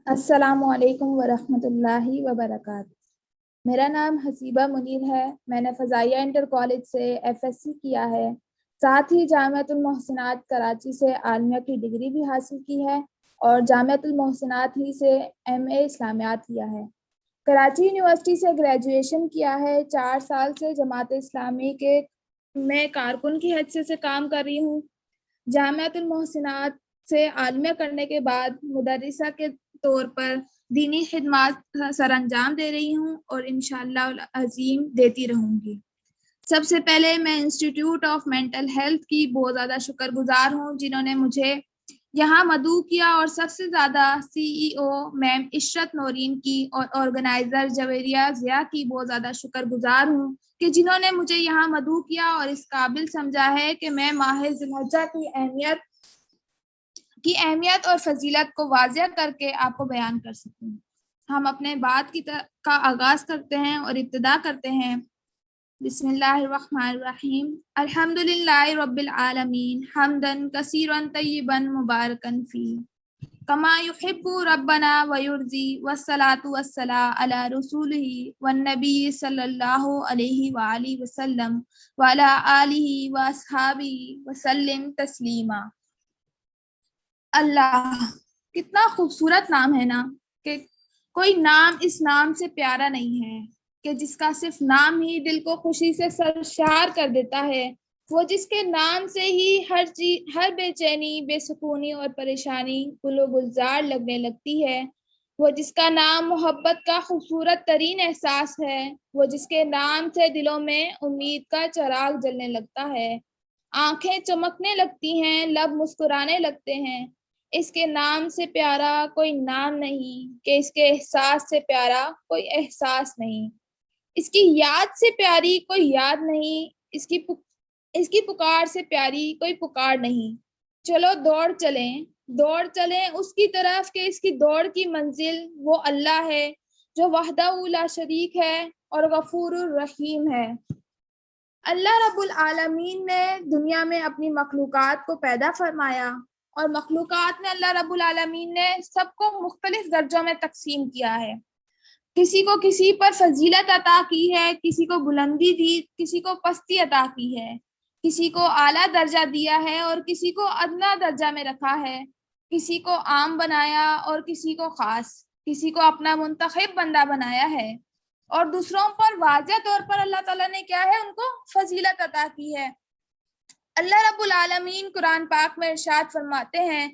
السلام علیکم ورحمۃ اللہ وبرکاتہ۔ میرا نام حسیبہ منیر ہے۔ میں نے فضائیہ انٹر کالج سے FSc کیا ہے، ساتھ ہی جامعۃ المحسنات کراچی سے عالمیہ کی ڈگری بھی حاصل کی ہے اور جامعۃ المحسنات ہی سے MA اسلامیات کیا ہے۔ کراچی یونیورسٹی سے گریجویشن کیا ہے۔ 4 سال سے جماعت اسلامی کے میں کارکن کی حیثیت سے کام کر رہی ہوں۔ جامعۃ المحسنات سے عالمیہ کرنے کے بعد مدرسہ کے طور پر دینی خدمات سر انجام دے رہی ہوں اور انشاءاللہ العظیم دیتی رہوں گی۔ سب سے پہلے میں انسٹیٹیوٹ آف مینٹل ہیلتھ کی بہت زیادہ شکر گزار ہوں، جنہوں نے مجھے یہاں مدعو کیا، اور سب سے زیادہ CEO میم عشرت نورین کی اور آرگنائزر جویریہ ضیاء کی بہت زیادہ شکر گزار ہوں کہ جنہوں نے مجھے یہاں مدعو کیا اور اس قابل سمجھا ہے کہ میں ماہ ذی الحجہ کی اہمیت اور فضیلت کو واضح کر کے آپ کو بیان کر سکوں۔ ہم اپنے بات کا آغاز کرتے ہیں اور ابتدا کرتے ہیں۔ بسم اللہ الرحمن الرحیم۔ الحمدللہ رب العالمین حمدن کثیرا طیبا مبارکا فی کما یحب ربنا ویرضی، والصلاۃ والسلام علی رسولہ والنبی صلی اللہ علیہ وآلہ وسلم وعلی آلہ واصحابہ وسلم تسلیما۔ اللہ، کتنا خوبصورت نام ہے نا، کہ کوئی نام اس نام سے پیارا نہیں ہے، کہ جس کا صرف نام ہی دل کو خوشی سے سرشار کر دیتا ہے۔ وہ جس کے نام سے ہی ہر بے چینی، بے سکونی اور پریشانی گل و گلزار لگنے لگتی ہے۔ وہ جس کا نام محبت کا خوبصورت ترین احساس ہے۔ وہ جس کے نام سے دلوں میں امید کا چراغ جلنے لگتا ہے، آنکھیں چمکنے لگتی ہیں، لب مسکرانے لگتے ہیں۔ اس کے نام سے پیارا کوئی نام نہیں، کہ اس کے احساس سے پیارا کوئی احساس نہیں، اس کی یاد سے پیاری کوئی یاد نہیں، اس کی پکار سے پیاری کوئی پکار نہیں۔ چلو دوڑ چلیں اس کی طرف کہ اس کی دوڑ کی منزل وہ اللہ ہے جو وحدہ لا شریک ہے اور غفور الرحیم ہے۔ اللہ رب العالمین نے دنیا میں اپنی مخلوقات کو پیدا فرمایا، اور مخلوقات میں اللہ رب العالمین نے سب کو مختلف درجوں میں تقسیم کیا ہے۔ کسی کو کسی پر فضیلت عطا کی ہے، کسی کو بلندی دی، کسی کو پستی عطا کی ہے، کسی کو اعلیٰ درجہ دیا ہے اور کسی کو ادنا درجہ میں رکھا ہے، کسی کو عام بنایا اور کسی کو خاص، کسی کو اپنا منتخب بندہ بنایا ہے، اور دوسروں پر واضح طور پر اللہ تعالیٰ نے کیا ہے، ان کو فضیلت عطا کی ہے۔ اللہ رب العالمین قرآن پاک میں ارشاد فرماتے ہیں،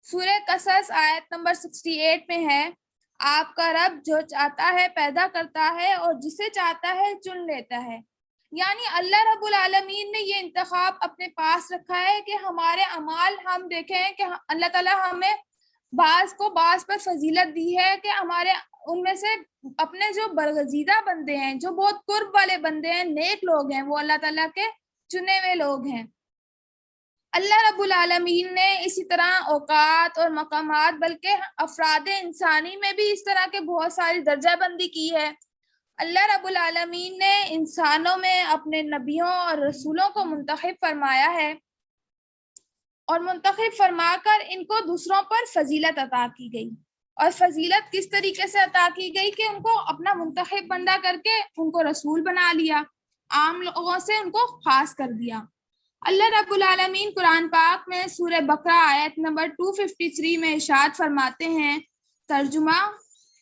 سورہ قصص آیت نمبر 68 میں ہے، آپ کا رب جو چاہتا ہے پیدا کرتا ہے اور جسے چاہتا ہے چن لیتا ہے۔ یعنی اللہ رب العالمین نے یہ انتخاب اپنے پاس رکھا ہے کہ ہمارے اعمال ہم دیکھیں کہ اللہ تعالیٰ ہمیں بعض کو بعض پر فضیلت دی ہے، کہ ہمارے ان میں سے اپنے جو برگزیدہ بندے ہیں، جو بہت قرب والے بندے ہیں، نیک لوگ ہیں، وہ اللہ تعالیٰ کے چنے ہوئے لوگ ہیں۔ اللہ رب العالمین نے اسی طرح اوقات اور مقامات بلکہ افراد انسانی میں بھی اس طرح کے بہت ساری درجہ بندی کی ہے۔ اللہ رب العالمین نے انسانوں میں اپنے نبیوں اور رسولوں کو منتخب فرمایا ہے، اور منتخب فرما کر ان کو دوسروں پر فضیلت عطا کی گئی۔ اور فضیلت کس طریقے سے عطا کی گئی کہ ان کو اپنا منتخب بندہ کر کے ان کو رسول بنا لیا، عام لوگوں سے ان کو خاص کر دیا۔ اللہ رب العالمین قرآن پاک میں سورہ بقرہ آیت نمبر 253 میں ارشاد فرماتے ہیں، ترجمہ،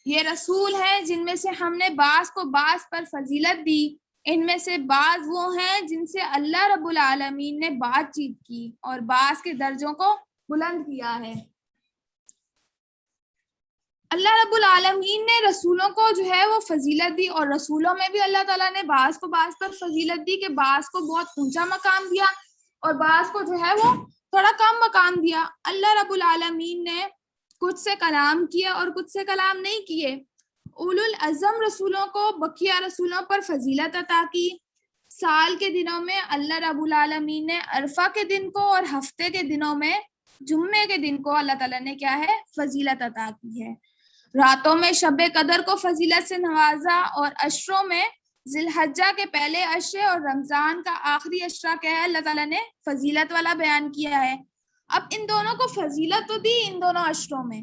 یہ رسول ہیں جن میں سے ہم نے بعض کو بعض پر فضیلت دی، ان میں سے بعض وہ ہیں جن سے اللہ رب العالمین نے بات چیت کی اور بعض کے درجوں کو بلند کیا ہے۔ اللہ رب العالمین نے رسولوں کو جو ہے وہ فضیلت دی، اور رسولوں میں بھی اللہ تعالیٰ نے بعض کو بعض پر فضیلت دی، کہ بعض کو بہت اونچا مقام دیا اور بعض کو جو ہے وہ تھوڑا کم مقام دیا۔ اللہ رب العالمین نے کچھ سے کلام کیا اور کچھ سے کلام نہیں کیے۔ اولو العزم رسولوں کو بقیہ رسولوں پر فضیلت عطا کی۔ سال کے دنوں میں اللہ رب العالمین نے عرفہ کے دن کو اور ہفتے کے دنوں میں جمعے کے دن کو اللہ تعالیٰ نے کیا ہے، فضیلت عطا کی ہے۔ راتوں میں شب قدر کو فضیلت سے نوازا، اور عشروں میں ذی الحجہ کے پہلے عشرے اور رمضان کا آخری عشرہ کیا ہے، اللہ تعالیٰ نے فضیلت والا بیان کیا ہے۔ اب ان دونوں کو فضیلت تو دی ان دونوں عشروں میں،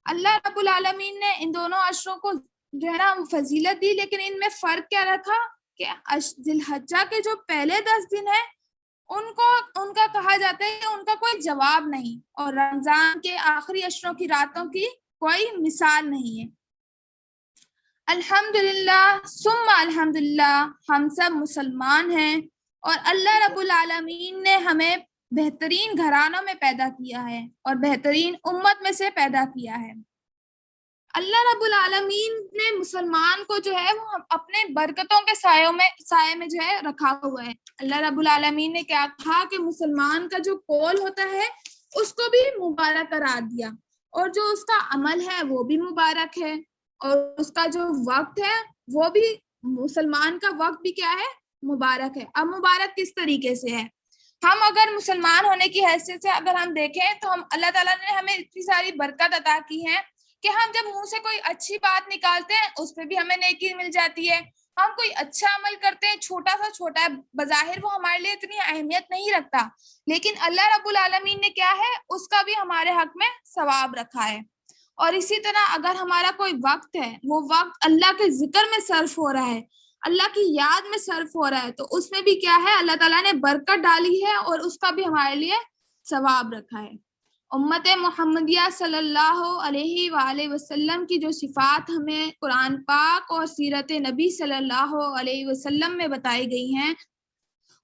اللہ رب العالمین نے ان دونوں عشروں کو جو ہے نا فضیلت دی، لیکن ان میں فرق کیا رکھا کہ ذی الحجہ کے جو پہلے 10 دن ہیں ان کا کہا جاتا ہے کہ ان کا کوئی جواب نہیں، اور رمضان کے آخری عشروں کی راتوں کی کوئی مثال نہیں ہے۔ الحمدللہ ثم الحمدللہ ہم سب مسلمان ہیں، اور اللہ رب العالمین نے ہمیں بہترین گھرانوں میں پیدا کیا ہے اور بہترین امت میں سے پیدا کیا ہے۔ اللہ رب العالمین نے مسلمان کو جو ہے وہ اپنے برکتوں کے سائے میں جو ہے رکھا ہوا ہے۔ اللہ رب العالمین نے کیا کہا کہ مسلمان کا جو قول ہوتا ہے اس کو بھی مبارک قرار دیا، اور جو اس کا عمل ہے وہ بھی مبارک ہے، اور اس کا جو وقت ہے وہ بھی، مسلمان کا وقت بھی کیا ہے؟ مبارک ہے۔ اب مبارک کس طریقے سے ہے؟ ہم اگر مسلمان ہونے کی حیثیت سے اگر ہم دیکھیں تو ہم اللہ تعالیٰ نے ہمیں اتنی ساری برکت عطا کی ہے کہ ہم جب منہ سے کوئی اچھی بات نکالتے ہیں اس پہ بھی ہمیں نیکی مل جاتی ہے، ہم کوئی اچھا عمل کرتے ہیں چھوٹا سا چھوٹا ہے، بظاہر وہ ہمارے لیے اتنی اہمیت نہیں رکھتا، لیکن اللہ رب العالمین نے کیا ہے اس کا بھی ہمارے حق میں ثواب رکھا ہے۔ اور اسی طرح اگر ہمارا کوئی وقت ہے، وہ وقت اللہ کے ذکر میں صرف ہو رہا ہے، اللہ کی یاد میں صرف ہو رہا ہے، تو اس میں بھی کیا ہے؟ اللہ تعالیٰ نے برکت ڈالی ہے اور اس کا بھی ہمارے لیے ثواب رکھا ہے۔ امت محمدیہ صلی اللہ علیہ وآلہ وسلم کی جو صفات ہمیں قرآن پاک اور سیرت نبی صلی اللہ علیہ وسلم میں بتائی گئی ہیں،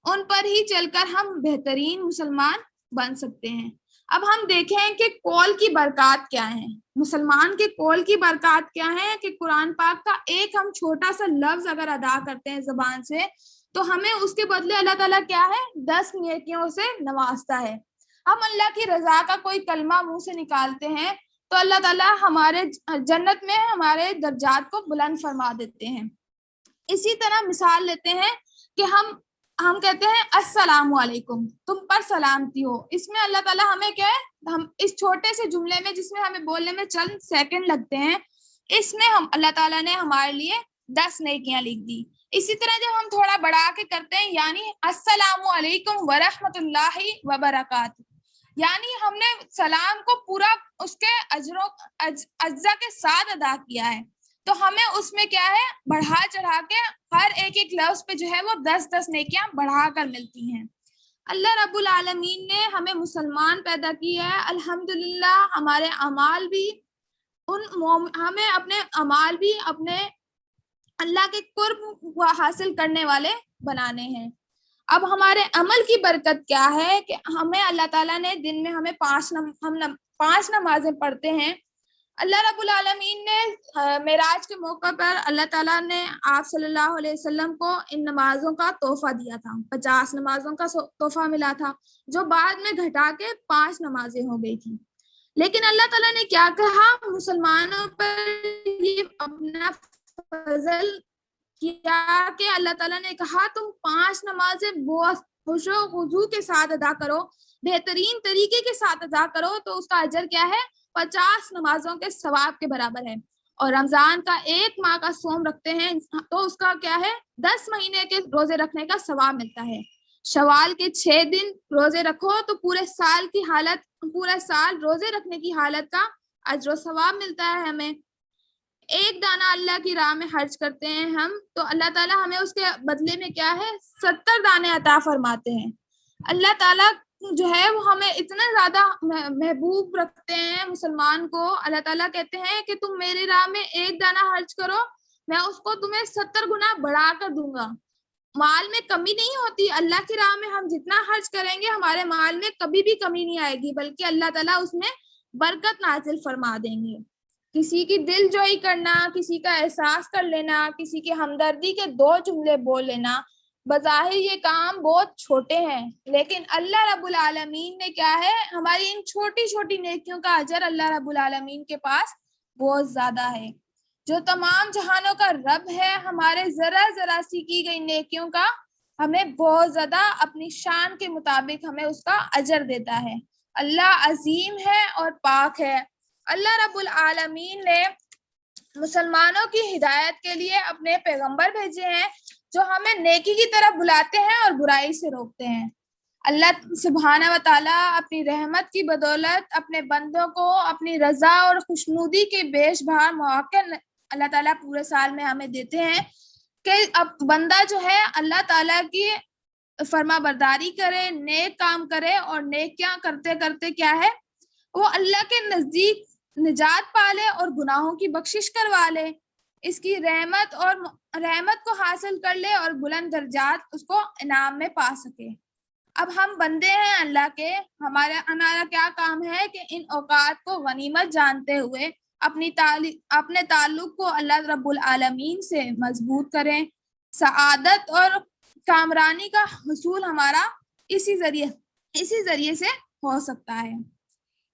ان پر ہی چل کر ہم بہترین مسلمان بن سکتے ہیں۔ اب ہم دیکھیں کہ قول کی برکات کیا ہیں، مسلمان کے قول کی برکات کیا ہیں، کہ قرآن پاک کا ایک ہم چھوٹا سا لفظ اگر ادا کرتے ہیں زبان سے تو ہمیں اس کے بدلے اللہ تعالیٰ کیا ہے؟ 10 نیکیوں سے نوازتا ہے۔ ہم اللہ کی رضا کا کوئی کلمہ منہ سے نکالتے ہیں تو اللہ تعالیٰ ہمارے جنت میں ہمارے درجات کو بلند فرما دیتے ہیں۔ اسی طرح مثال لیتے ہیں کہ ہم کہتے ہیں السلام علیکم، تم پر سلامتی ہو، اس میں اللہ تعالیٰ ہمیں کیا ہے؟ ہم اس چھوٹے سے جملے میں جس میں ہمیں بولنے میں چند سیکنڈ لگتے ہیں، اس میں اللہ تعالیٰ نے ہمارے لیے 10 نیکیاں لکھ دی۔ اسی طرح جب ہم تھوڑا بڑھا کے کرتے ہیں، یعنی السلام علیکم ورحمۃ اللہ وبرکاتہ، یعنی ہم نے سلام کو پورا اس کے اجزا کے ساتھ ادا کیا ہے، تو ہمیں اس میں کیا ہے؟ بڑھا چڑھا کے ہر ایک لفظ پہ جو ہے وہ 10 نیکیاں بڑھا کر ملتی ہیں۔ اللہ رب العالمین نے ہمیں مسلمان پیدا کیا ہے، الحمدللہ ہمارے اعمال بھی ہمیں اپنے اعمال بھی اپنے اللہ کے قرب حاصل کرنے والے بنانے ہیں۔ اب ہمارے عمل کی برکت کیا ہے کہ ہمیں اللہ تعالیٰ نے دن میں ہمیں 5 نمازیں پڑھتے ہیں۔ اللہ رب العالمین نے معراج کے موقع پر اللہ تعالیٰ نے آپ صلی اللہ علیہ وسلم کو ان نمازوں کا تحفہ دیا تھا، 50 نمازوں کا تحفہ ملا تھا، جو بعد میں گھٹا کے 5 نمازیں ہو گئی تھی۔ لیکن اللہ تعالیٰ نے کیا کہا؟ مسلمانوں پر یہ اپنا فضل کیا کہ اللہ تعالیٰ نے کہا تم 5 نمازیں بہت خوش و خضوع کے ساتھ ادا کرو، بہترین طریقے کے ساتھ ادا کرو، تو اس کا اجر کیا ہے؟ 50 نمازوں کے ثواب کے برابر ہے۔ اور رمضان کا 1 ماہ کا صوم رکھتے ہیں تو اس کا کیا ہے؟ 10 مہینے کے روزے رکھنے کا ثواب ملتا ہے۔ شوال کے 6 دن روزے رکھو تو پورے سال روزے رکھنے کی حالت کا اجر و ثواب ملتا ہے ہمیں۔ ایک دانہ اللہ کی راہ میں خرچ کرتے ہیں ہم تو اللہ تعالیٰ ہمیں اس کے بدلے میں کیا ہے؟ 70 دانے عطا فرماتے ہیں۔ اللہ تعالیٰ جو ہے وہ ہمیں اتنا زیادہ محبوب رکھتے ہیں مسلمان کو، اللہ تعالیٰ کہتے ہیں کہ تم میری راہ میں 1 دانہ خرچ کرو، میں اس کو تمہیں 70 گنا بڑھا کر دوں گا۔ مال میں کمی نہیں ہوتی، اللہ کی راہ میں ہم جتنا خرچ کریں گے ہمارے مال میں کبھی بھی کمی نہیں آئے گی، بلکہ اللہ تعالیٰ اس میں برکت نازل فرما دیں گے۔ کسی کی دل جوئی کرنا، کسی کا احساس کر لینا، کسی کی ہمدردی کے 2 جملے بول لینا، بظاہر یہ کام بہت چھوٹے ہیں، لیکن اللہ رب العالمین نے کیا ہے؟ ہماری ان چھوٹی چھوٹی نیکیوں کا اجر اللہ رب العالمین کے پاس بہت زیادہ ہے۔ جو تمام جہانوں کا رب ہے، ہمارے ذرا سی کی گئی نیکیوں کا ہمیں بہت زیادہ اپنی شان کے مطابق ہمیں اس کا اجر دیتا ہے۔ اللہ عظیم ہے اور پاک ہے۔ اللہ رب العالمین نے مسلمانوں کی ہدایت کے لیے اپنے پیغمبر بھیجے ہیں جو ہمیں نیکی کی طرف بلاتے ہیں اور برائی سے روکتے ہیں۔ اللہ سبحانہ و تعالیٰ اپنی رحمت کی بدولت اپنے بندوں کو اپنی رضا اور خوشنودی کے بیش بہار مواقع اللہ تعالیٰ پورے سال میں ہمیں دیتے ہیں کہ اب بندہ جو ہے اللہ تعالیٰ کی فرما برداری کرے، نیک کام کرے، اور نیکیاں کرتے کرتے کیا ہے وہ اللہ کے نزدیک نجات پالے اور گناہوں کی بخشش کروا لے، اس کی رحمت کو حاصل کر لے اور بلند درجات اس کو انعام میں پا سکے۔ اب ہم بندے ہیں اللہ کے، ہمارا کیا کام ہے کہ ان اوقات کو غنیمت جانتے ہوئے اپنے تعلق کو اللہ رب العالمین سے مضبوط کریں۔ سعادت اور کامرانی کا حصول ہمارا اسی ذریعے سے ہو سکتا ہے۔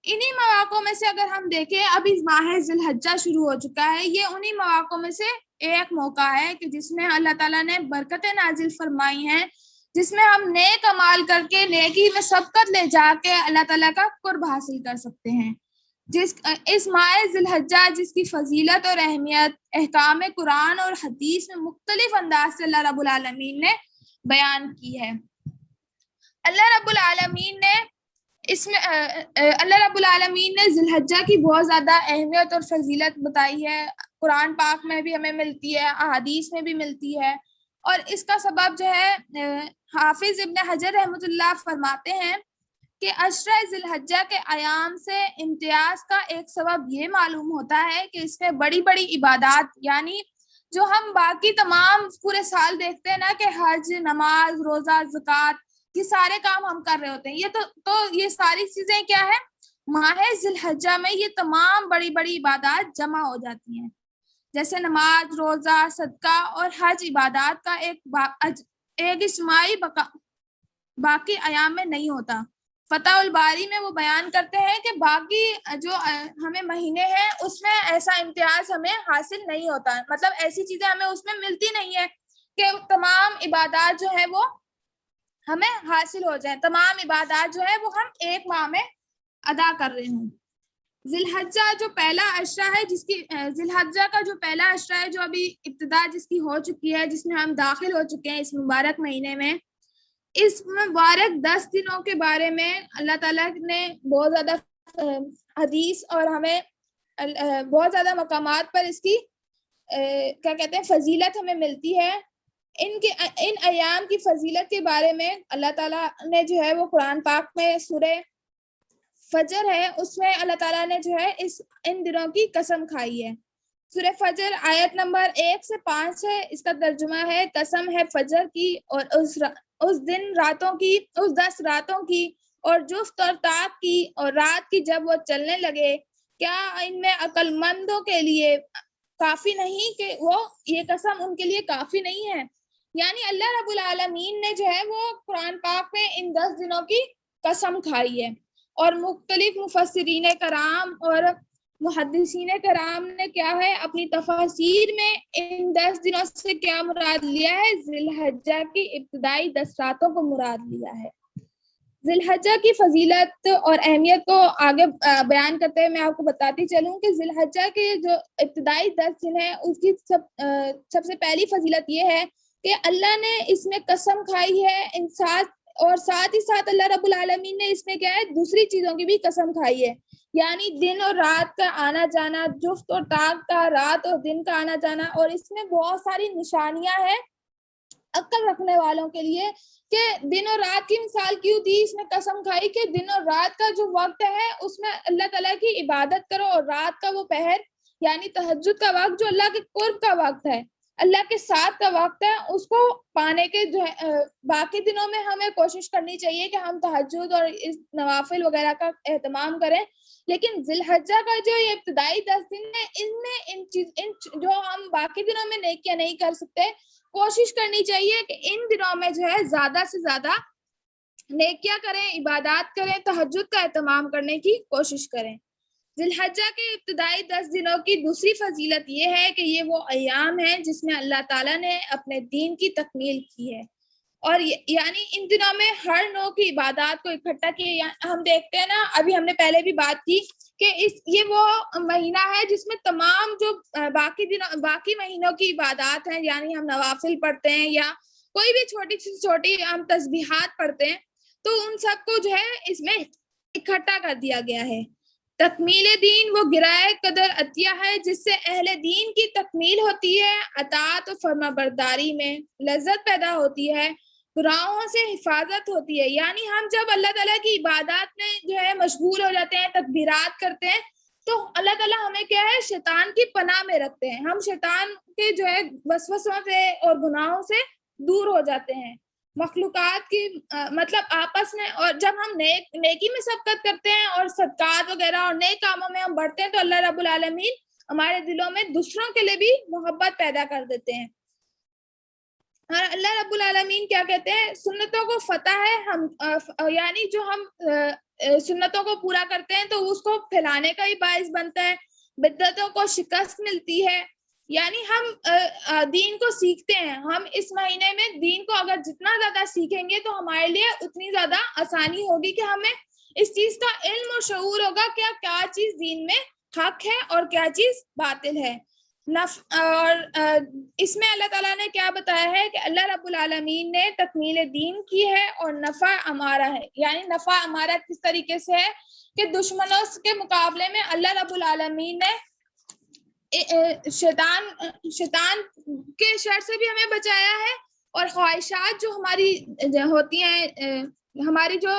انہی مواقع میں سے اگر ہم دیکھیں، اب اس ماہ ذی الحجہ شروع ہو چکا ہے، یہ انہی مواقع میں سے ایک موقع ہے کہ جس میں اللہ تعالیٰ نے برکتیں نازل فرمائی ہیں، جس میں ہم نیک اعمال کر کے نیکی میں سبقت لے جا کے اللہ تعالیٰ کا قرب حاصل کر سکتے ہیں۔ اس ماہ ذی الحجہ جس کی فضیلت اور اہمیت احکام قرآن اور حدیث میں مختلف انداز سے اللہ رب العالمین نے بیان کی ہے۔ اللہ رب العالمین نے ذی الحجہ کی بہت زیادہ اہمیت اور فضیلت بتائی ہے، قرآن پاک میں بھی ہمیں ملتی ہے، احادیث میں بھی ملتی ہے، اور اس کا سبب جو ہے حافظ ابن حجر رحمۃ اللہ فرماتے ہیں کہ عشرہ ذی الحجہ کے ایام سے امتیاز کا ایک سبب یہ معلوم ہوتا ہے کہ اس میں بڑی بڑی عبادات، یعنی جو ہم باقی تمام پورے سال دیکھتے ہیں نا کہ حج، نماز، روزہ، زکوٰۃ، یہ سارے کام ہم کر رہے ہوتے ہیں، تو یہ ساری چیزیں کیا ہے ماہ ذی الحجہ میں یہ تمام بڑی بڑی عبادات جمع ہو جاتی ہیں، جیسے نماز، روزہ، صدقہ اور حج عبادات کا ایک اجتماعی باقی ایام میں نہیں ہوتا۔ فتح الباری میں وہ بیان کرتے ہیں کہ باقی جو ہمیں مہینے ہیں اس میں ایسا امتیاز ہمیں حاصل نہیں ہوتا، مطلب ایسی چیزیں ہمیں اس میں ملتی نہیں ہے کہ تمام عبادات جو ہے وہ ہمیں حاصل ہو جائیں، تمام عبادات جو ہے وہ ہم ایک ماہ میں ادا کر رہے ہوں۔ ذی الحجہ جو پہلا عشرہ ہے، ذی الحجہ کا جو پہلا عشرہ ہے، جو ابھی ابتدا جس کی ہو چکی ہے، جس میں ہم داخل ہو چکے ہیں اس مبارک مہینے میں، اس مبارک 10 دنوں کے بارے میں اللہ تعالیٰ نے بہت زیادہ حدیث اور ہمیں بہت زیادہ مقامات پر اس کی کیا کہتے ہیں فضیلت ہمیں ملتی ہے۔ ان ایام کی فضیلت کے بارے میں اللہ تعالیٰ نے جو ہے وہ قرآن پاک میں سورہ فجر ہے، اس میں اللہ تعالیٰ نے جو ہے ان دنوں کی قسم کھائی ہے۔ سورہ فجر آیت نمبر 1 سے 5 ہے، اس کا ترجمہ ہے قسم ہے فجر کی اور اس 10 راتوں کی اور جفت اور طاق کی اور رات کی جب وہ چلنے لگے، کیا ان میں عقل مندوں کے لیے کافی نہیں کہ وہ یہ قسم ان کے لیے کافی نہیں ہے؟ یعنی اللہ رب العالمین نے جو ہے وہ قرآن پاک میں ان 10 دنوں کی قسم کھائی ہے، اور مختلف مفسرین کرام اور محدثین کرام نے کیا ہے اپنی تفاسیر میں ان 10 دنوں سے کیا مراد لیا ہے، ذی الحجہ کی ابتدائی 10 راتوں کو مراد لیا ہے۔ ذی الحجہ کی فضیلت اور اہمیت کو آگے بیان کرتے ہوئے میں آپ کو بتاتی چلوں کہ ذی الحجہ کے جو ابتدائی 10 دن ہیں اس کی سب سے پہلی فضیلت یہ ہے کہ اللہ نے اس میں قسم کھائی ہے ساتھ ہی ساتھ اللہ رب العالمین نے اس میں کیا ہے دوسری چیزوں کی بھی قسم کھائی ہے، یعنی دن اور رات کا آنا جانا، جفت اور طاق کا، رات اور دن کا آنا جانا، اور اس میں بہت ساری نشانیاں ہیں عقل رکھنے والوں کے لیے کہ دن اور رات کی مثال کیوں دی اس میں قسم کھائی کہ دن اور رات کا جو وقت ہے اس میں اللہ تعالیٰ کی عبادت کرو، اور رات کا وہ پہر یعنی تہجد کا وقت جو اللہ کے قرب کا وقت ہے، اللہ کے ساتھ کا وقت ہے، اس کو پانے کے جو باقی دنوں میں ہمیں کوشش کرنی چاہیے کہ ہم تہجد اور اس نوافل وغیرہ کا اہتمام کریں، لیکن ذی الحجہ کا جو یہ ابتدائی 10 دن ہے ان میں جو ہم باقی دنوں میں نیکیاں نہیں کر سکتے، کوشش کرنی چاہیے کہ ان دنوں میں جو ہے زیادہ سے زیادہ نیکیاں کریں، عبادات کریں، تہجد کا اہتمام کرنے کی کوشش کریں۔ ذی الحجہ کے ابتدائی 10 دنوں کی دوسری فضیلت یہ ہے کہ یہ وہ ایام ہیں جس میں اللہ تعالیٰ نے اپنے دین کی تکمیل کی ہے، اور یعنی ان دنوں میں ہر نوع کی عبادات کو اکٹھا کیے۔ ہم دیکھتے ہیں نا، ابھی ہم نے پہلے بھی بات کی کہ یہ وہ مہینہ ہے جس میں تمام جو باقی مہینوں کی عبادات ہیں، یعنی ہم نوافل پڑھتے ہیں یا کوئی بھی چھوٹی سے چھوٹی ہم تسبیحات پڑھتے ہیں، تو ان سب کو جو ہے اس میں اکٹھا کر دیا گیا ہے۔ تکمیل دین وہ گرائے قدر عطیہ ہے جس سے اہل دین کی تکمیل ہوتی ہے، اطاعت و فرما برداری میں لذت پیدا ہوتی ہے، گناہوں سے حفاظت ہوتی ہے۔ یعنی ہم جب اللہ تعالیٰ کی عبادات میں جو ہے مشغول ہو جاتے ہیں، تکبیرات کرتے ہیں، تو اللہ تعالیٰ ہمیں کیا ہے، شیطان کی پناہ میں رکھتے ہیں، ہم شیطان کے جو ہے وسوسوں سے اور گناہوں سے دور ہو جاتے ہیں۔ مخلوقات کی مطلب آپس میں، اور جب ہم نیکی میں سبقت کرتے ہیں اور صدقات وغیرہ اور نیک کاموں میں ہم بڑھتے ہیں تو اللہ رب العالمین ہمارے دلوں میں دوسروں کے لیے بھی محبت پیدا کر دیتے ہیں۔ اور اللہ رب العالمین کیا کہتے ہیں، سنتوں کو فتح ہے، ہم یعنی جو ہم سنتوں کو پورا کرتے ہیں تو اس کو پھیلانے کا ہی باعث بنتا ہے، بدعتوں کو شکست ملتی ہے۔ یعنی ہم دین کو سیکھتے ہیں، ہم اس مہینے میں دین کو اگر جتنا زیادہ سیکھیں گے تو ہمارے لیے اتنی زیادہ آسانی ہوگی کہ ہمیں اس چیز کا علم و شعور ہوگا کہ کیا چیز دین میں حق ہے اور کیا چیز باطل ہے۔ اور اس میں اللہ تعالیٰ نے کیا بتایا ہے کہ اللہ رب العالمین نے تکمیل دین کی ہے اور نفع امارہ ہے۔ یعنی نفع امارہ کس طریقے سے ہے کہ دشمنوں کے مقابلے میں اللہ رب العالمین نے شیطان کے شر سے بھی ہمیں بچایا ہے، اور خواہشات جو ہماری ہوتی ہیں، ہماری جو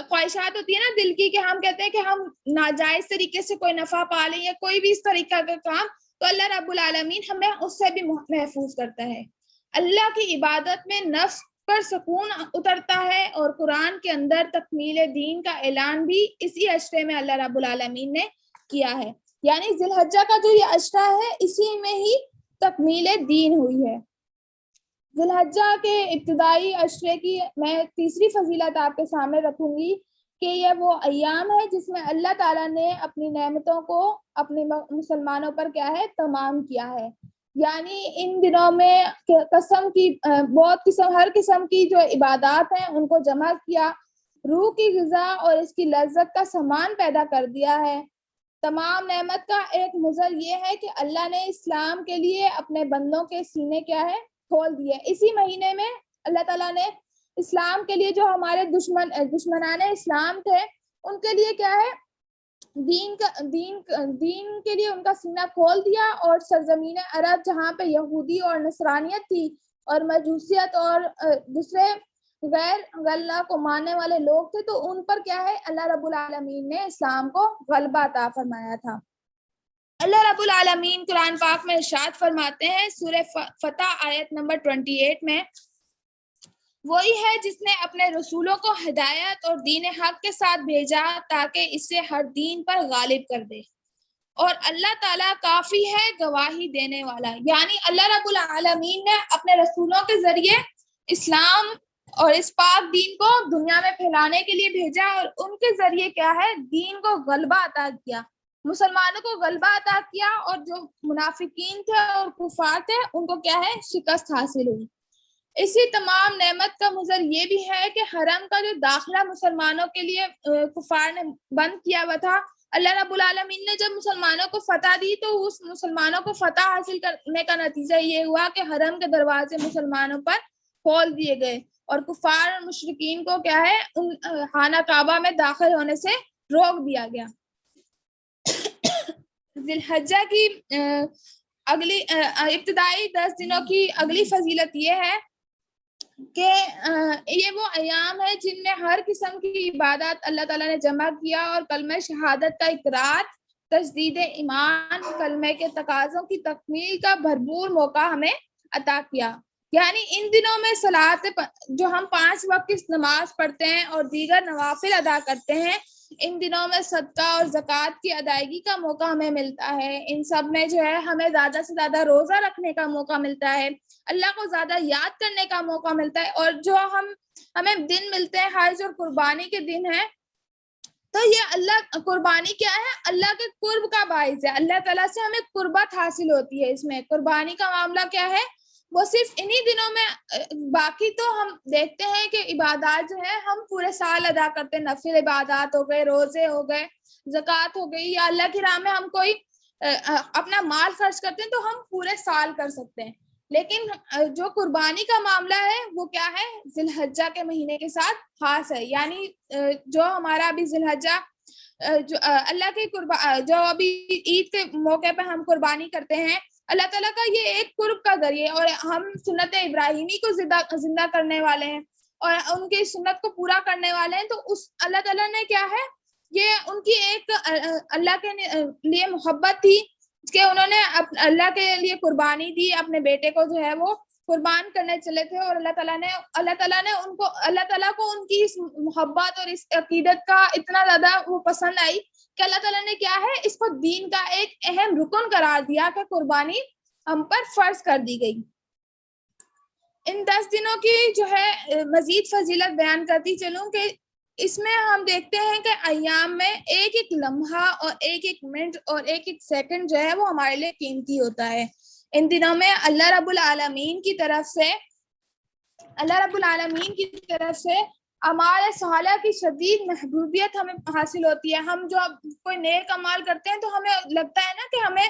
خواہشات ہوتی ہے نا دل کی، کہ ہم کہتے ہیں کہ ہم ناجائز طریقے سے کوئی نفع پا لیں یا کوئی بھی اس طریقہ کا کام، تو اللہ رب العالمین ہمیں اس سے بھی محفوظ کرتا ہے۔ اللہ کی عبادت میں نفس پر سکون اترتا ہے، اور قرآن کے اندر تکمیل دین کا اعلان بھی اسی اشرے میں اللہ رب العالمین نے کیا ہے۔ یعنی ذی الحجہ کا جو یہ اشرہ ہے اسی میں ہی تکمیل دین ہوئی ہے۔ ذی الحجہ کے ابتدائی اشرے کی میں تیسری فضیلت آپ کے سامنے رکھوں گی کہ یہ وہ ایام ہے جس میں اللہ تعالیٰ نے اپنی نعمتوں کو اپنے مسلمانوں پر کیا ہے تمام کیا ہے۔ یعنی ان دنوں میں قسم کی ہر قسم کی جو عبادات ہیں ان کو جمع کیا، روح کی غذا اور اس کی لذت کا سامان پیدا کر دیا ہے۔ تمام نعمت کا ایک مظہر یہ ہے کہ اللہ نے اسلام کے لیے اپنے بندوں کے سینے کیا ہے کھول دیے۔ اسی مہینے میں اللہ تعالیٰ نے اسلام کے لیے جو ہمارے دشمنان اسلام تھے ان کے لیے کیا ہے دین کے لیے ان کا سینہ کھول دیا، اور سرزمین عرب جہاں پہ یہودی اور نصرانیت تھی اور مجوسیت اور دوسرے غیر اللہ کو ماننے والے لوگ تھے، تو ان پر کیا ہے اللہ رب العالمین نے اسلام کو غلبہ عطا فرمایا تھا۔ اللہ رب العالمین قرآن پاک میں ارشاد فرماتے ہیں سورہ فتح آیت نمبر 28 میں، وہی ہے جس نے اپنے رسولوں کو ہدایت اور دین حق کے ساتھ بھیجا تاکہ اسے ہر دین پر غالب کر دے، اور اللہ تعالیٰ کافی ہے گواہی دینے والا۔ یعنی اللہ رب العالمین نے اپنے رسولوں کے ذریعے اسلام اور اس پاک دین کو دنیا میں پھیلانے کے لیے بھیجا، اور ان کے ذریعے کیا ہے دین کو غلبہ عطا کیا، مسلمانوں کو غلبہ عطا کیا، اور جو منافقین تھے اور کفار تھے ان کو کیا ہے شکست حاصل ہوئی۔ اسی تمام نعمت کا مظہر یہ بھی ہے کہ حرم کا جو داخلہ مسلمانوں کے لیے کفار نے بند کیا ہوا تھا، اللہ رب العالمین نے جب مسلمانوں کو فتح دی تو اس مسلمانوں کو فتح حاصل کرنے کا نتیجہ یہ ہوا کہ حرم کے دروازے مسلمانوں پر کھول دیے گئے، اور کفار اور مشرکین کو کیا ہے ان خانہ کعبہ میں داخل ہونے سے روک دیا گیا۔ ذی الحجہ کی اگلی ابتدائی 10 دنوں کی اگلی فضیلت یہ ہے کہ یہ وہ ایام ہے جن میں ہر قسم کی عبادات اللہ تعالیٰ نے جمع کیا، اور کلمہ شہادت کا اقرار، تجدید ایمان، کلمے کے تقاضوں کی تکمیل کا بھرپور موقع ہمیں عطا کیا۔ یعنی ان دنوں میں صلاۃ جو ہم 5 وقت کی نماز پڑھتے ہیں اور دیگر نوافل ادا کرتے ہیں، ان دنوں میں صدقہ اور زکوٰۃ کی ادائیگی کا موقع ہمیں ملتا ہے۔ ان سب میں جو ہے ہمیں زیادہ سے زیادہ روزہ رکھنے کا موقع ملتا ہے، اللہ کو زیادہ یاد کرنے کا موقع ملتا ہے، اور جو ہمیں دن ملتے ہیں حج اور قربانی کے دن ہیں، تو یہ اللہ قربانی کیا ہے اللہ کے قرب کا باعث ہے، اللہ تعالیٰ سے ہمیں قربت حاصل ہوتی ہے۔ اس میں قربانی کا معاملہ کیا ہے وہ صرف انہی دنوں میں، باقی تو ہم دیکھتے ہیں کہ عبادات جو ہے ہم پورے سال ادا کرتے ہیں، نفل عبادات ہو گئے، روزے ہو گئے، زکوٰۃ ہو گئی، یا اللہ کی راہ میں ہم کوئی اپنا مال خرچ کرتے ہیں تو ہم پورے سال کر سکتے ہیں۔ لیکن جو قربانی کا معاملہ ہے وہ کیا ہے، ذی الحجہ کے مہینے کے ساتھ خاص ہے. یعنی جو ہمارا ابھی ذی الحجہ جو اللہ کے جو ابھی عید کے موقع پہ ہم قربانی کرتے ہیں، اللہ تعالیٰ کا یہ ایک قرب کا ذریعہ، اور ہم سنت ابراہیمی کو زندہ کرنے والے ہیں اور ان کی سنت کو پورا کرنے والے ہیں. تو اس اللہ تعالیٰ نے کیا ہے، یہ ان کی ایک اللہ کے لیے محبت تھی کہ انہوں نے اللہ کے لیے قربانی دی، اپنے بیٹے کو جو ہے وہ قربان کرنے چلے تھے. اور اللہ تعالیٰ کو ان کی اس محبت اور اس عقیدت کا اتنا زیادہ وہ پسند آئی کہ اللہ تعالیٰ نے کیا ہے، اس کو دین کا ایک اہم رکن قرار دیا کہ قربانی ہم پر فرض کر دی گئی. ان 10 دنوں کی جو ہے مزید فضیلت بیان کرتی چلوں کہ اس میں ہم دیکھتے ہیں کہ ایام میں ایک ایک لمحہ اور ایک ایک منٹ اور ایک ایک سیکنڈ جو ہے وہ ہمارے لیے قیمتی ہوتا ہے. ان دنوں میں اللہ رب العالمین کی طرف سے اعمال صالحہ کی شدید محبوبیت ہمیں حاصل ہوتی ہے. ہم جو کوئی نیک اعمال کرتے ہیں تو ہمیں لگتا ہے نا کہ ہمیں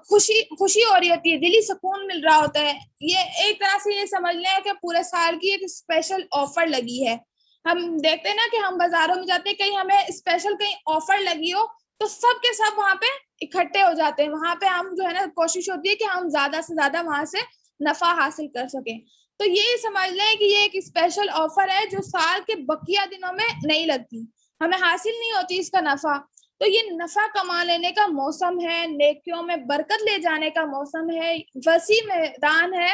خوشی ہو رہی ہوتی ہے، دلی سکون مل رہا ہوتا ہے. یہ ایک طرح سے یہ سمجھ لیں کہ پورے سال کی ایک اسپیشل آفر لگی ہے. ہم دیکھتے ہیں نا کہ ہم بازاروں میں جاتے ہیں، کہیں ہمیں اسپیشل کہیں آفر لگی ہو تو سب کے سب وہاں پہ اکٹھے ہو جاتے ہیں. وہاں پہ ہم جو ہے نا کوشش ہوتی ہے کہ ہم زیادہ سے زیادہ وہاں سے نفع حاصل کر سکیں. تو یہ سمجھ لیں کہ یہ ایک اسپیشل آفر ہے جو سال کے بقیہ دنوں میں نہیں لگتی، ہمیں حاصل نہیں ہوتی اس کا نفع. تو یہ نفع کما لینے کا موسم ہے، نیکیوں میں برکت لے جانے کا موسم ہے، وسیع میدان ہے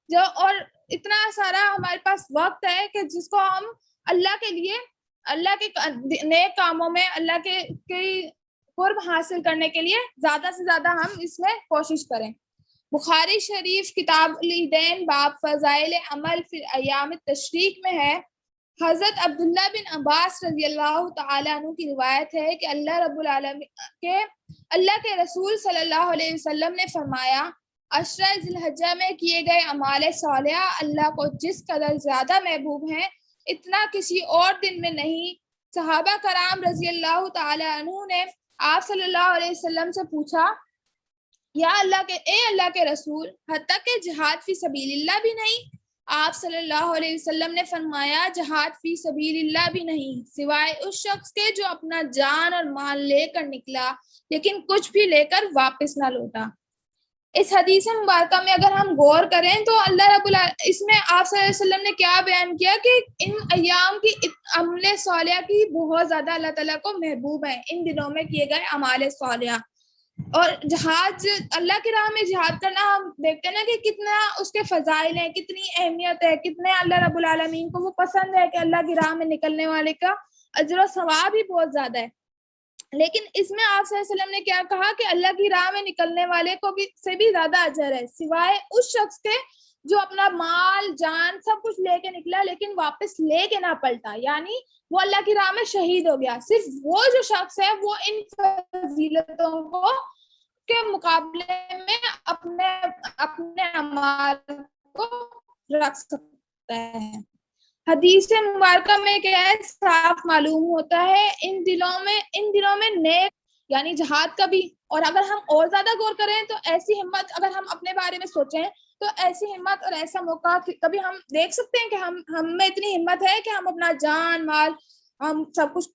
جو، اور اتنا سارا ہمارے پاس وقت ہے کہ جس کو ہم اللہ کے لیے، اللہ کے نیک کاموں میں، اللہ کے قرب حاصل کرنے کے لیے زیادہ سے زیادہ ہم اس میں کوشش کریں. بخاری شریف کتاب العیدین باب فضائل عمل فی ایام تشریق میں ہے، حضرت عبداللہ بن عباس رضی اللہ تعالی عنہ کی روایت ہے کہ اللہ کے رسول صلی اللہ علیہ وسلم نے فرمایا، عشرہ ذی الحجہ میں کیے گئے اعمال صالحہ اللہ کو جس قدر زیادہ محبوب ہیں اتنا کسی اور دن میں نہیں. صحابہ کرام رضی اللہ تعالی عنہ نے آپ صلی اللہ علیہ وسلم سے پوچھا، یا اللہ کے رسول، حتیٰ کہ جہاد فی سبیل اللہ بھی نہیں؟ آپ صلی اللہ علیہ وسلم نے فرمایا، جہاد فی سبیل اللہ بھی نہیں سوائے اس شخص کے جو اپنا جان اور مال لے کر نکلا لیکن کچھ بھی لے کر واپس نہ لوٹا. اس حدیث مبارکہ میں اگر ہم غور کریں تو اللہ رب اس میں آپ صلی اللہ علیہ وسلم نے کیا بیان کیا کہ ان ایام کی عمل صالحہ کی بہت زیادہ اللہ تعالیٰ کو محبوب ہے، ان دنوں میں کیے گئے اعمال صالحہ. اور جہاد، اللہ کی راہ میں جہاد کرنا، ہم دیکھتے ہیں نا کہ کتنا اس کے فضائل ہیں، کتنی اہمیت ہے، کتنے اللہ رب العالمین کو وہ پسند ہے کہ اللہ کی راہ میں نکلنے والے کا اجر و ثواب ہی بہت زیادہ ہے. لیکن اس میں آپ صلی اللہ علیہ وسلم نے کیا کہا کہ اللہ کی راہ میں نکلنے والے کو بھی سے بھی زیادہ اجر ہے سوائے اس شخص کے جو اپنا مال جان سب کچھ لے کے نکلا لیکن واپس لے کے نہ پلٹا، یعنی وہ اللہ کی راہ میں شہید ہو گیا. صرف وہ جو شخص ہے وہ ان فضیلتوں کو کے مقابلے میں اپنے اعمال کو رکھ سکتا ہے. حدیث مبارکہ میں کیا ہے، صاف معلوم ہوتا ہے ان دنوں میں نیک یعنی جہاد کا بھی، اور اگر ہم اور زیادہ غور کریں تو ایسی ہمت، اگر ہم اپنے بارے میں سوچیں تو ایسی ہمت اور ایسا موقع کبھی ہم دیکھ سکتے ہیں کہ ہم میں اتنی ہمت ہے کہ ہم اپنا جان مال ہم سب کچھ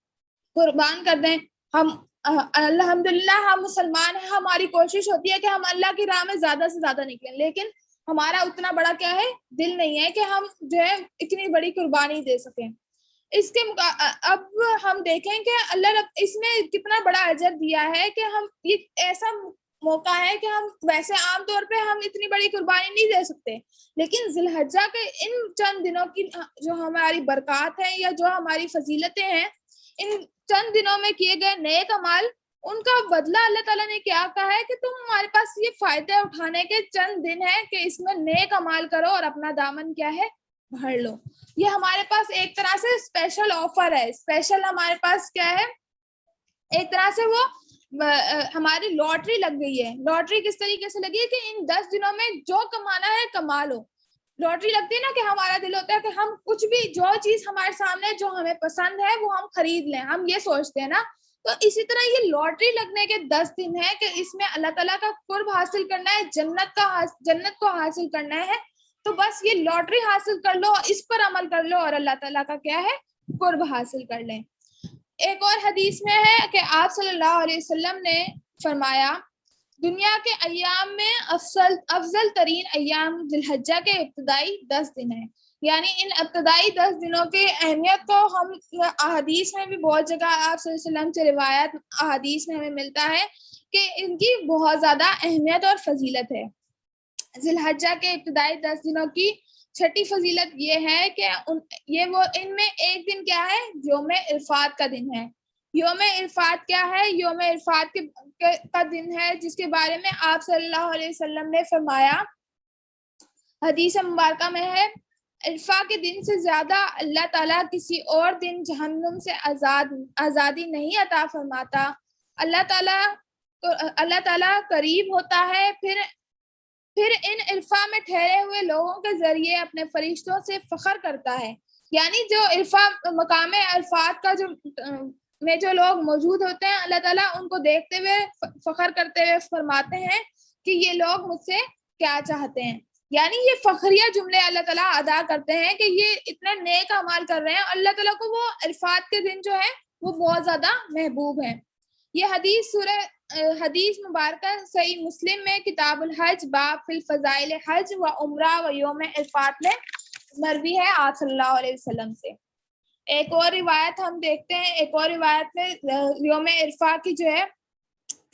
قربان کر دیں. ہم الحمدللہ ہم مسلمان ہیں، ہماری کوشش ہوتی ہے کہ ہم اللہ کی راہ میں زیادہ سے زیادہ نکلیں، لیکن ہمارا اتنا بڑا کیا ہے، دل نہیں ہے کہ ہم جو ہے اتنی بڑی قربانی دے سکیں. اس کے اب ہم دیکھیں کہ اللہ رب اس میں کتنا بڑا اجر دیا ہے کہ ہم یہ ایسا موقع ہے کہ ہم ویسے عام طور پہ ہم اتنی بڑی قربانی نہیں دے سکتے، لیکن ذی الحجہ کے ان چند دنوں کی جو ہماری برکات ہیں یا جو ہماری فضیلتیں ہیں، ان چند دنوں میں کیے گئے نیک اعمال، ان کا بدلہ اللہ تعالیٰ نے کیا کہا ہے کہ تم ہمارے پاس یہ فائدہ اٹھانے کے چند دن ہیں کہ اس میں نیک اعمال کرو اور اپنا دامن کیا ہے، بھر لو. یہ ہمارے پاس ایک طرح سے اسپیشل آفر ہے، اسپیشل ہمارے پاس کیا ہے، ایک طرح سے وہ ہماری لاٹری لگ گئی ہے. لاٹری کس طریقے سے لگی ہے کہ ان 10 دنوں میں جو کمانا ہے کما لو. لاٹری لگتی ہے نا کہ ہمارا دل ہوتا ہے کہ ہم کچھ بھی جو چیز ہمارے سامنے جو ہمیں پسند ہے وہ ہم خرید لیں. ہم یہ سوچتے ہیں نا تو اسی طرح یہ لاٹری لگنے کے 10 دن ہے کہ اس میں اللہ تعالیٰ کا قرب حاصل کرنا ہے، جنت کو حاصل کرنا ہے، تو بس یہ لاٹری حاصل کر لو، اس پر عمل کر لو اور اللہ تعالیٰ کا کیا ہے، قرب حاصل کر لیں۔ ایک اور حدیث میں ہے کہ آپ صلی اللہ علیہ وسلم نے فرمایا دنیا کے ایام میں افضل ترین ایام ذی الحجہ کے ابتدائی 10 دن ہیں، یعنی ان ابتدائی 10 دنوں کی اہمیت کو ہم احادیث میں بھی بہت جگہ آپ صلی اللہ علیہ وسلم سے روایت احادیث میں ہمیں ملتا ہے کہ ان کی بہت زیادہ اہمیت اور فضیلت ہے۔ ذی الحجہ کے ابتدائی 10 دنوں کی چھٹی فضیلت یہ ہے کہ ان میں ایک دن کیا ہے، یوم عرفات کا دن ہے۔ یوم عرفات کیا ہے؟ یوم عرفات کا دن ہے جس کے بارے میں آپ صلی اللہ علیہ وسلم نے فرمایا، حدیث مبارکہ میں ہے، عرفہ کے دن سے زیادہ اللہ تعالیٰ کسی اور دن جہنم سے آزادی نہیں عطا فرماتا۔ اللہ تعالیٰ قریب ہوتا ہے، پھر ان عرفہ میں ٹھہرے ہوئے لوگوں کے ذریعے اپنے فرشتوں سے فخر کرتا ہے۔ یعنی جو عرفہ مقام عرفات کا جو لوگ موجود ہوتے ہیں، اللہ تعالیٰ ان کو دیکھتے ہوئے فخر کرتے ہوئے فرماتے ہیں کہ یہ لوگ مجھ سے کیا چاہتے ہیں۔ یعنی یہ فخریہ جملے اللہ تعالیٰ ادا کرتے ہیں کہ یہ اتنا نیک اعمال کر رہے ہیں، اللہ تعالیٰ کو وہ عرفات کے دن جو ہے وہ بہت زیادہ محبوب ہیں۔ یہ حدیث مبارکہ صحیح مسلم میں کتاب الحج باب فی الفضائل حج و عمرہ و یوم عرفات میں مروی ہے آپ صلی اللہ علیہ وسلم سے۔ ایک اور روایت ہم دیکھتے ہیں، ایک اور روایت میں یوم عرفہ کی جو ہے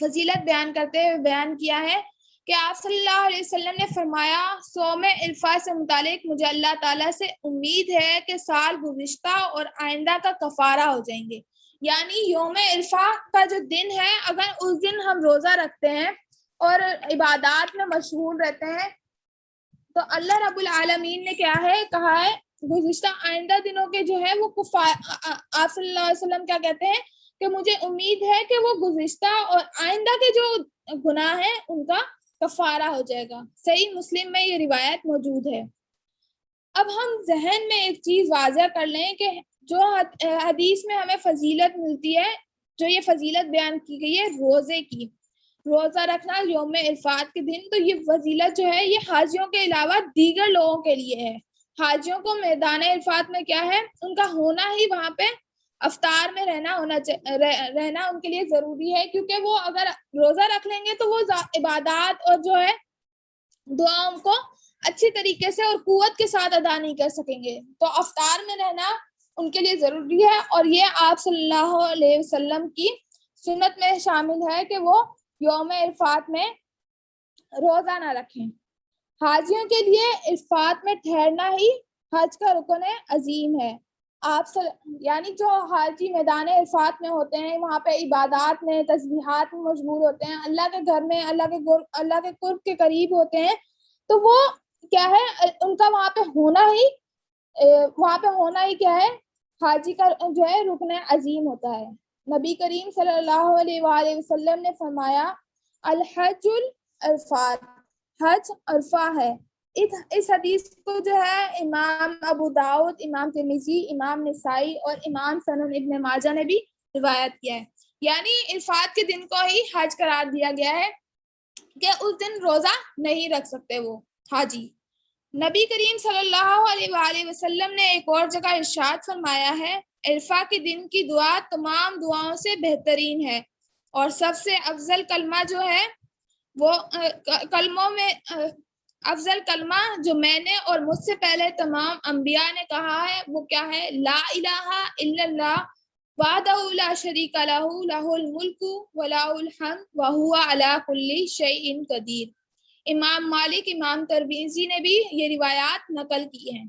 فضیلت بیان کرتے ہوئے بیان کیا ہے کہ آپ صلی اللہ علیہ وسلم نے فرمایا، صوم عرفہ سے متعلق مجھے اللہ تعالیٰ سے امید ہے کہ سال گزشتہ اور آئندہ کا کفارہ ہو جائیں گے۔ یعنی یوم عرفہ کا جو دن ہے، اگر اس دن ہم روزہ رکھتے ہیں اور عبادات میں مشغول رہتے ہیں تو اللہ رب العالمین نے کیا ہے کہا ہے، گزشتہ آئندہ دنوں کے جو ہے وہ آپ صلی اللہ علیہ وسلم کیا کہتے ہیں کہ مجھے امید ہے کہ وہ گزشتہ اور آئندہ کے جو گناہ ہیں ان کا کفارہ ہو جائے گا۔ صحیح مسلم میں یہ روایت موجود ہے۔ اب ہم ذہن میں ایک چیز واضح کر لیں کہ جو حدیث میں ہمیں فضیلت ملتی ہے، جو یہ فضیلت بیان کی گئی ہے روزے کی، روزہ رکھنا یوم عرفات کے دن، تو یہ فضیلت جو ہے یہ حاجیوں کے علاوہ دیگر لوگوں کے لیے ہے۔ حاجیوں کو میدان عرفات میں کیا ہے، ان کا ہونا ہی وہاں پہ افطار میں رہنا ان کے لیے ضروری ہے، کیونکہ وہ اگر روزہ رکھ لیں گے تو وہ عبادات اور جو ہے دعاؤں کو اچھی طریقے سے اور قوت کے ساتھ ادا نہیں کر سکیں گے، تو افطار میں رہنا ان کے لیے ضروری ہے۔ اور یہ آپ صلی اللہ علیہ وسلم کی سنت میں شامل ہے کہ وہ یوم عرفات میں روزہ نہ رکھیں۔ حاجیوں کے لیے عرفات میں ٹھہرنا ہی حج کا رکن عظیم ہے۔ یعنی جو حاجی میدان عرفات میں ہوتے ہیں، وہاں پہ عبادات میں، تسبیحات میں مشغول ہوتے ہیں، اللہ کے گھر میں اللہ کے قرب کے قریب ہوتے ہیں، تو وہ کیا ہے، ان کا وہاں پہ ہونا ہی کیا ہے، حاجی کا جو ہے رکن عظیم ہوتا ہے۔ نبی کریم صلی اللہ علیہ وآلہ وسلم نے فرمایا، الحج العرفات، حج عرفہ ہے۔ اس حدیث کو جو ہے امام ابو داؤد، امام ترمذی، امام نسائی اور امام سنن ابن ماجہ نے بھی روایت کیا ہے۔ یعنی عرفات کے دن کو ہی حج قرار دیا گیا ہے کہ اس دن روزہ نہیں رکھ سکتے وہ حاجی۔ نبی کریم صلی اللہ علیہ وآلہ وسلم نے ایک اور جگہ ارشاد فرمایا ہے، عرفہ کے دن کی دعا تمام دعاؤں سے بہترین ہے، اور سب سے افضل کلمہ جو ہے وہ کلموں میں افضل کلمہ جو میں نے اور مجھ سے پہلے تمام انبیاء نے کہا ہے وہ کیا ہے، لا الہ الا اللہ وحدہ لا شریک لہ لہ الملک ولہ الحمد وہو علی کل شیء قدیر۔ امام مالک، امام ترمذی نے بھی یہ روایات نقل کی ہیں۔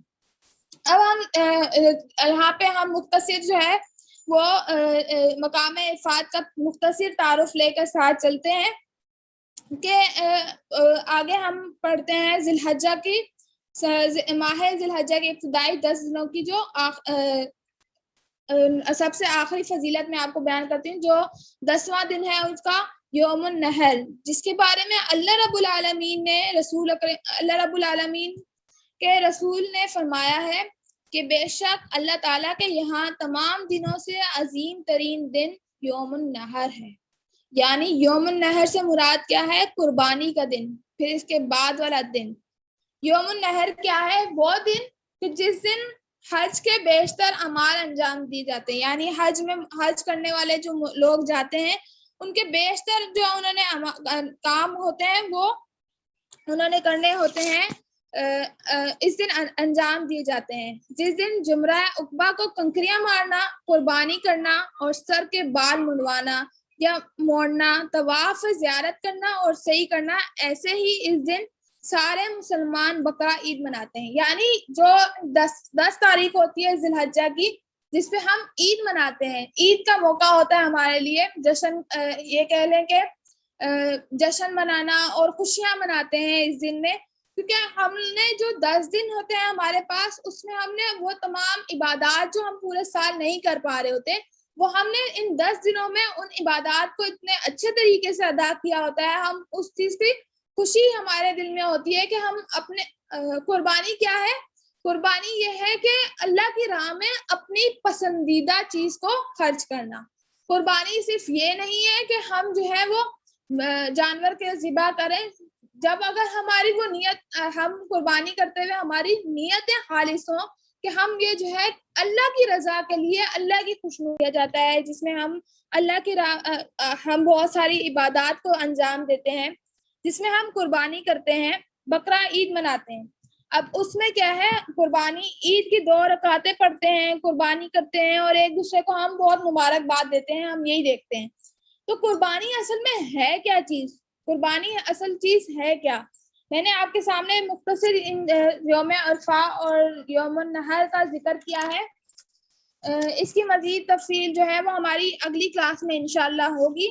اب ہم یہاں پہ ہم مختصر جو ہے وہ مقام عرفات کا مختصر تعارف لے کر ساتھ چلتے ہیں کہ آگے ہم پڑھتے ہیں ذی الحجہ کی ماہ ذی الحجہ کے ابتدائی 10 دنوں کی جو سب سے آخری فضیلت میں آپ کو بیان کرتی ہوں۔ جو 10واں دن ہے اس کا یوم النحر، جس کے بارے میں اللہ رب العالمین کے رسول نے فرمایا ہے کہ بے شک اللہ تعالیٰ کے یہاں تمام دنوں سے عظیم ترین دن یوم النحر ہے، یعنی یوم النحر سے مراد کیا ہے؟ قربانی کا دن، پھر اس کے بعد والا دن۔ یوم النحر کیا ہے؟ وہ دن کہ جس دن حج کے بیشتر اعمال انجام دیے جاتے ہیں، یعنی حج کرنے والے جو لوگ جاتے ہیں ان کے بیشتر جو انہوں نے کام ہوتے ہیں وہ انہوں نے کرنے ہوتے ہیں اس دن انجام دیے جاتے ہیں، جس دن جمرہ عقبہ کو کنکریاں مارنا، قربانی کرنا اور سر کے بال منڈوانا یا موڑنا، طواف زیارت کرنا اور سعی کرنا، ایسے ہی اس دن سارے مسلمان بقرہ عید مناتے ہیں۔ یعنی جو 10 تاریخ ہوتی ہے ذی الحجہ کی، جس پہ ہم عید مناتے ہیں، عید کا موقع ہوتا ہے ہمارے لیے، جشن یہ کہہ لیں کہ جشن منانا اور خوشیاں مناتے ہیں اس دن میں، کیونکہ ہم نے جو 10 دن ہوتے ہیں ہمارے پاس، اس میں ہم نے وہ تمام عبادات جو ہم پورے سال نہیں کر پا رہے ہوتے، وہ ہم نے ان 10 دنوں میں ان عبادات کو اتنے اچھے طریقے سے ادا کیا ہوتا ہے، ہم اس چیز کی خوشی ہمارے دل میں ہوتی ہے کہ ہم اپنے قربانی کیا ہے؟ قربانی یہ ہے کہ اللہ کی راہ میں اپنی پسندیدہ چیز کو خرچ کرنا۔ قربانی صرف یہ نہیں ہے کہ ہم جو ہے وہ جانور کے ذبح کریں، جب اگر ہماری وہ نیت، ہم قربانی کرتے ہوئے ہماری نیت خالص ہوں کہ ہم یہ جو ہے اللہ کی رضا کے لیے، اللہ کی خوشنودی کیا جاتا ہے، جس میں ہم اللہ کی راہ ہم بہت ساری عبادات کو انجام دیتے ہیں، جس میں ہم قربانی کرتے ہیں، بقرہ عید مناتے ہیں۔ اب اس میں کیا ہے؟ قربانی عید کی 2 رکعتیں پڑھتے ہیں، قربانی کرتے ہیں اور ایک دوسرے کو ہم بہت مبارکباد دیتے ہیں، ہم یہی دیکھتے ہیں۔ تو قربانی اصل میں ہے کیا چیز؟ قربانی اصل چیز ہے کیا؟ میں نے آپ کے سامنے مختصر یوم عرفہ اور یوم النحر کا ذکر کیا ہے، اس کی مزید تفصیل جو ہے وہ ہماری اگلی کلاس میں انشاءاللہ ہوگی،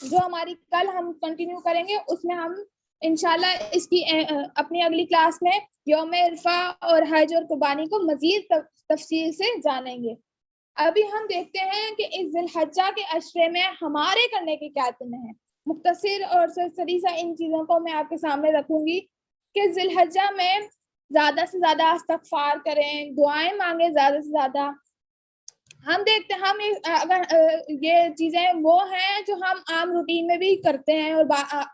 جو ہماری کل ہم کنٹینیو کریں گے، اس میں ہم انشاءاللہ اس کی اپنی اگلی کلاس میں یوم عرفہ اور حج اور قربانی کو مزید تفصیل سے جانیں گے۔ ابھی ہم دیکھتے ہیں کہ اس ذی الحجہ کے عشرے میں ہمارے کرنے کے کیا سنیں ہیں۔ مختصر اور سرسری سا ان چیزوں کو میں آپ کے سامنے رکھوں گی کہ ذی الحجہ میں زیادہ سے زیادہ استغفار کریں، دعائیں مانگیں زیادہ سے زیادہ۔ ہم دیکھتے ہیں، ہم اگر یہ چیزیں وہ ہیں جو ہم عام روٹین میں بھی کرتے ہیں اور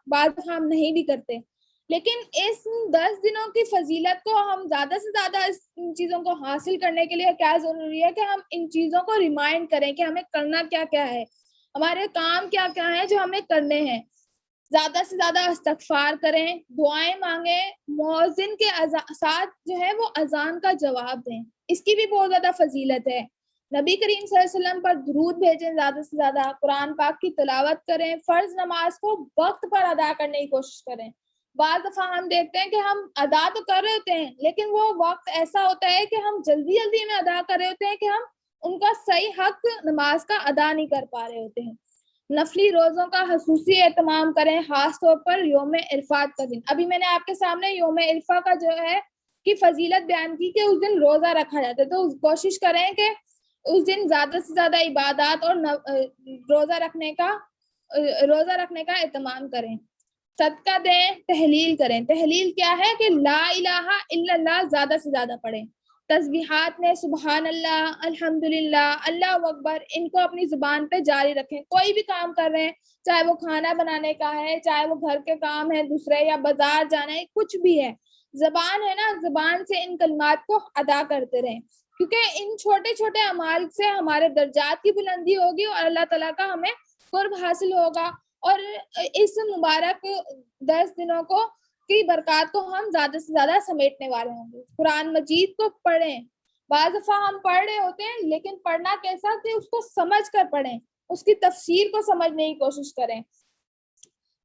بعض ہم نہیں بھی کرتے، لیکن اس 10 دنوں کی فضیلت کو ہم زیادہ سے زیادہ ان چیزوں کو حاصل کرنے کے لیے کیا ضروری ہے کہ ہم ان چیزوں کو ریمائنڈ کریں کہ ہمیں کرنا کیا کیا ہے، ہمارے کام کیا کیا ہیں جو ہمیں کرنے ہیں۔ زیادہ سے زیادہ استغفار کریں، دعائیں مانگیں، مؤذن کے ساتھ جو ہے وہ اذان کا جواب دیں، اس کی بھی بہت زیادہ فضیلت ہے۔ نبی کریم صلی اللہ علیہ وسلم پر درود بھیجیں زیادہ سے زیادہ، قرآن پاک کی تلاوت کریں، فرض نماز کو وقت پر ادا کرنے کی کوشش کریں۔ بعض دفعہ ہم دیکھتے ہیں کہ ہم ادا تو کر رہے ہوتے ہیں، لیکن وہ وقت ایسا ہوتا ہے کہ ہم جلدی جلدی میں ادا کر رہے ہوتے ہیں کہ ہم ان کا صحیح حق نماز کا ادا نہیں کر پا رہے ہوتے ہیں۔ نفلی روزوں کا خصوصی اہتمام کریں، خاص طور پر یوم عرفات کا دن۔ ابھی میں نے آپ کے سامنے یوم عرفہ کا جو ہے کی فضیلت بیان کی کہ اس دن روزہ رکھا جاتا ہے، تو کوشش کریں کہ اس دن زیادہ سے زیادہ عبادات اور روزہ رکھنے کا اہتمام کریں۔ صدقہ دیں، تحلیل کریں۔ تحلیل کیا ہے کہ لا الہ الا اللہ زیادہ سے زیادہ پڑھیں۔ تسبیحات میں سبحان اللہ، الحمدللہ، اللہ اکبر، ان کو اپنی زبان پہ جاری رکھیں۔ کوئی بھی کام کر رہے ہیں، چاہے وہ کھانا بنانے کا ہے، چاہے وہ گھر کے کام ہے دوسرے، یا بازار جانا ہے، کچھ بھی ہے، زبان ہے نا، زبان سے ان کلمات کو ادا کرتے رہیں، کیونکہ ان چھوٹے چھوٹے اعمال سے ہمارے درجات کی بلندی ہوگی اور اللہ تعالیٰ کا ہمیں قرب حاصل ہوگا، اور اس مبارک 10 دنوں کو کی برکات کو ہم زیادہ سے زیادہ سمیٹنے والے ہوں گے۔ قرآن مجید کو پڑھیں۔ بعض دفعہ ہم پڑھ رہے ہوتے ہیں، لیکن پڑھنا کیسا کہ اس کو سمجھ کر پڑھیں، اس کی تفسیر کو سمجھنے کی کوشش کریں۔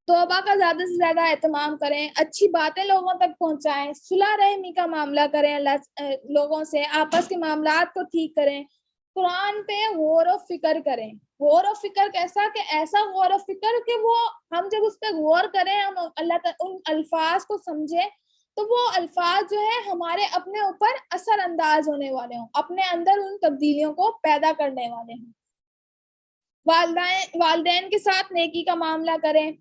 توبہ کا زیادہ سے زیادہ اہتمام کریں، اچھی باتیں لوگوں تک پہنچائیں، صلح رحمی کا معاملہ کریں، لوگوں سے آپس کے معاملات کو ٹھیک کریں، قرآن پہ غور و فکر کریں۔ غور و فکر کیسا کہ ایسا غور و فکر کہ وہ ہم جب اس پہ غور کریں، ہم اللہ ان الفاظ کو سمجھیں، تو وہ الفاظ جو ہے ہمارے اپنے اوپر اثر انداز ہونے والے ہوں، اپنے اندر ان تبدیلیوں کو پیدا کرنے والے ہوں۔ والدین کے ساتھ نیکی کا معاملہ کریں،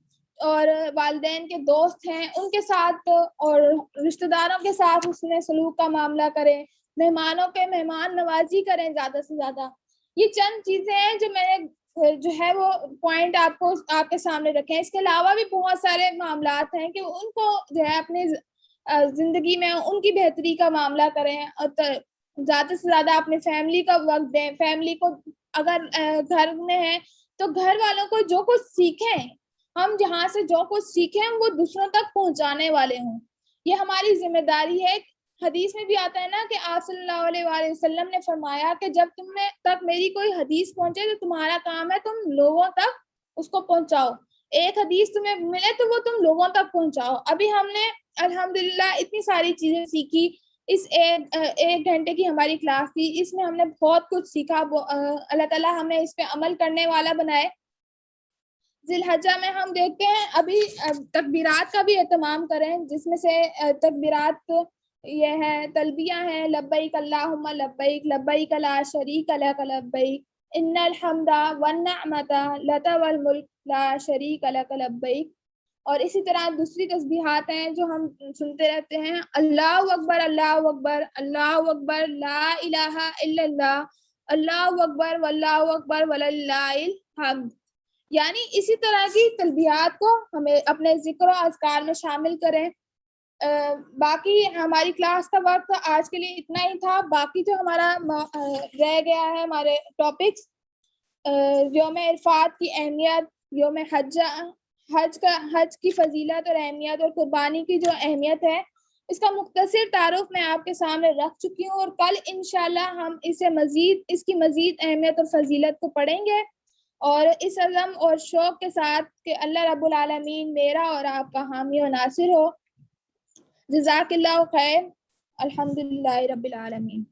اور والدین کے دوست ہیں ان کے ساتھ اور رشتہ داروں کے ساتھ حسن سلوک کا معاملہ کریں، مہمانوں کے مہمان نوازی کریں زیادہ سے زیادہ۔ یہ چند چیزیں ہیں جو میں نے جو ہے وہ پوائنٹ آپ کو آپ کے سامنے رکھے ہیں. اس کے علاوہ بھی بہت سارے معاملات ہیں کہ ان کو جو ہے اپنے زندگی میں ان کی بہتری کا معاملہ کریں اور زیادہ سے زیادہ اپنے فیملی کا وقت دیں. فیملی کو اگر گھر میں ہے تو گھر والوں کو جو کچھ سیکھیں, ہم جہاں سے جو کچھ سیکھیں وہ دوسروں تک پہنچانے والے ہوں. یہ ہماری ذمہ داری ہے. حدیث میں بھی آتا ہے نا کہ آپ صلی اللہ علیہ وآلہ وسلم نے فرمایا کہ جب تم میں تک میری کوئی حدیث پہنچے تو تمہارا کام ہے تم لوگوں تک اس کو پہنچاؤ. ایک حدیث تمہیں ملے تو وہ تم لوگوں تک پہنچاؤ. ابھی ہم نے الحمدللہ اتنی ساری چیزیں سیکھی. اس ایک گھنٹے کی ہماری کلاس تھی, اس میں ہم نے بہت کچھ سیکھا. اللہ تعالیٰ ہمیں اس پہ عمل کرنے والا بنائے. ذی الحجہ میں ہم دیکھتے ہیں ابھی تکبیرات کا بھی اہتمام کریں, جس میں سے تکبیرات یہ ہے تلبیہ ہے لبیک اللہم لبیک لبیک لا شریک لک لبیک ان الحمد والنعمت لک والملک لا شریک لک لبیک. اور اسی طرح دوسری تسبیحات ہیں جو ہم سنتے رہتے ہیں, اللہ اکبر اللہ اکبر اللہ اکبر لا الہ الا اللہ اللہ اکبر واللہ اکبر وللہ الحمد. یعنی اسی طرح کی تلبیات کو ہمیں اپنے ذکر و اذکار میں شامل کریں. باقی ہماری کلاس کا وقت آج کے لیے اتنا ہی تھا. باقی جو ہمارا رہ گیا ہے ہمارے ٹاپکس, یوم عرفات کی اہمیت, یوم حج کی فضیلت اور اہمیت, اور قربانی کی جو اہمیت ہے اس کا مختصر تعارف میں آپ کے سامنے رکھ چکی ہوں. اور کل انشاءاللہ ہم اس کی مزید اہمیت اور فضیلت کو پڑھیں گے, اور اس عزم اور شوق کے ساتھ کہ اللہ رب العالمین میرا اور آپ کا حامی و ناصر ہو. جزاک اللہ خیر. الحمدللہ رب العالمین.